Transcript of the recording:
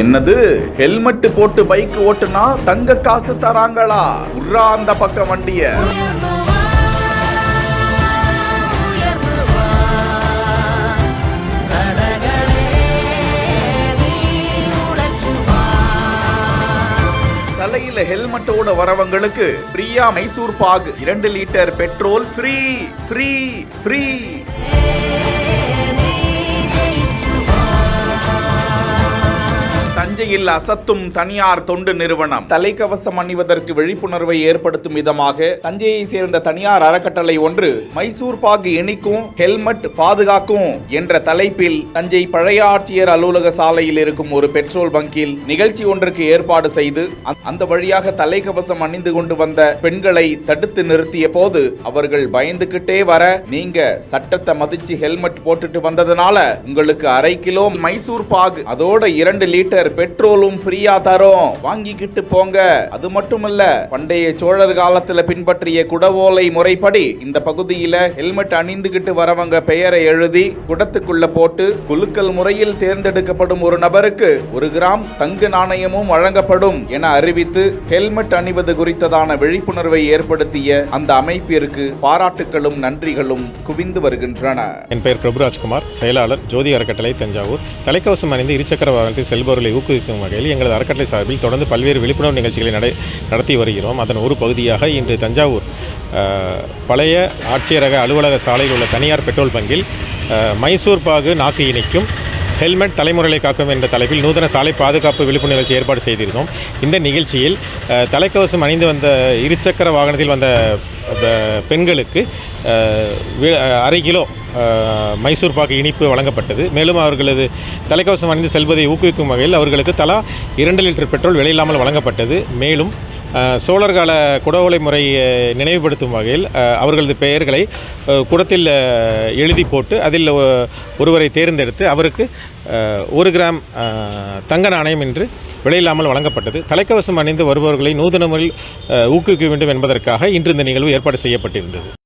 என்னது ஹெல்மெட் போட்டு பைக் ஓட்டுனா தங்க காசு தராங்களா? உர்ரா அந்த பக்கம் வண்டிய. தலையில ஹெல்மெட்டோட வரவங்களுக்கு Priya Mysore pak 2 litre petrol free free free. தஞ்சையில் அசத்தும் தனியார் தொண்டு நிறுவனம். தலைக்கவசம் அணிவதற்கு விழிப்புணர்வை ஏற்படுத்தும் விதமாக தஞ்சையை சேர்ந்த தனியார் அறக்கட்டளை ஒன்று மைசூர் பாக் இனிக்கும் ஹெல்மெட் பாதுகாக்கும் என்ற தலைப்பில் தஞ்சை பழைய ஆட்சியர் அலுவலக சாலையில் இருக்கும் ஒரு பெட்ரோல் பங்கில் நிகழ்ச்சி ஒன்றுக்கு ஏற்பாடு செய்து அந்த வழியாக தலைக்கவசம் அணிந்து கொண்டு வந்த பெண்களை தடுத்து நிறுத்திய போது அவர்கள் பயந்துகிட்டே வர, நீங்க சட்டத்தை மதிச்சு ஹெல்மெட் போட்டுட்டு வந்ததுனால உங்களுக்கு 1/2 கிலோ மைசூர் பாக் அதோட 2 லிட்டர் பெட்ரோலும் ஃப்ரீயா தரோம், வாங்கிக்கிட்டு போங்க. அது மட்டுமல்ல, பண்டைய சோழர் காலத்துல பின்பற்றிய குடவோலை முறைப்படி இந்த பகுதியில ஹெல்மெட் அணிந்துகிட்டு வரவங்க பெயரை எழுதி குடத்துக்குள்ள போட்டு குலுக்கல் முறையில் தேர்ந்தெடுக்கப்படும் ஒரு நபருக்கு 1 கிராம் தங்க நாணயமும் வழங்கப்படும் என அறிவித்து ஹெல்மெட் அணிவது குறித்ததான விழிப்புணர்வை ஏற்படுத்திய அந்த அமைப்பிற்கு பாராட்டுகளும் நன்றிகளும் குவிந்து வருகின்றன. என் பெயர் பிரபுராஜ்குமார், செயலாளர் ஜோதி அறக்கட்டளை தஞ்சாவூர். தலைக்கவசம் அணிந்து இருசக்கர வாகனத்தில் செல்பவர்களை ஊக்குவிக்கும் வகையில் எங்களது அறக்கட்டளை சார்பில் தொடர்ந்து பல்வேறு விழிப்புணர்வு நிகழ்ச்சிகளை நடத்தி வருகிறோம். அதன் ஒரு பகுதியாக இன்று தஞ்சாவூர் பழைய ஆட்சியரக அலுவலக சாலையில் உள்ள தனியார் பெட்ரோல் பங்கில் மைசூர் பாகு நாக்கு இனிக்கும் ஹெல்மெட் தலைமுறைகளை காக்கும் என்ற தலைப்பில் நூதன சாலை பாதுகாப்பு விழிப்புணர்வு நிகழ்ச்சி ஏற்பாடு செய்திருந்தோம். இந்த நிகழ்ச்சியில் தலைக்கவசம் அணிந்து வந்த இருசக்கர வாகனத்தில் வந்த பெண்களுக்கு 1/2 கிலோ மைசூர் பாக்கு இனிப்பு வழங்கப்பட்டது. மேலும் அவர்களது தலைக்கவசம் அணிந்து செல்வதை ஊக்குவிக்கும் வகையில் அவர்களுக்கு தலா 2 லிட்டர் பெட்ரோல் விலையில்லாமல் வழங்கப்பட்டது. மேலும் சோழர் கால குடவோலை முறையை நினைவுபடுத்தும் வகையில் அவர்களது பெயர்களை குடத்தில் எழுதி போட்டு அதில் ஒருவரை தேர்ந்தெடுத்து அவருக்கு 1 கிராம் தங்க நாணயம் என்று விலையில்லாமல் வழங்கப்பட்டது. தலைக்கவசம் அணிந்து வருபவர்களை நூதன முறையில் ஊக்குவிக்க வேண்டும் என்பதற்காக இன்று இந்த நிகழ்வு ஏற்பாடு செய்யப்பட்டிருந்தது.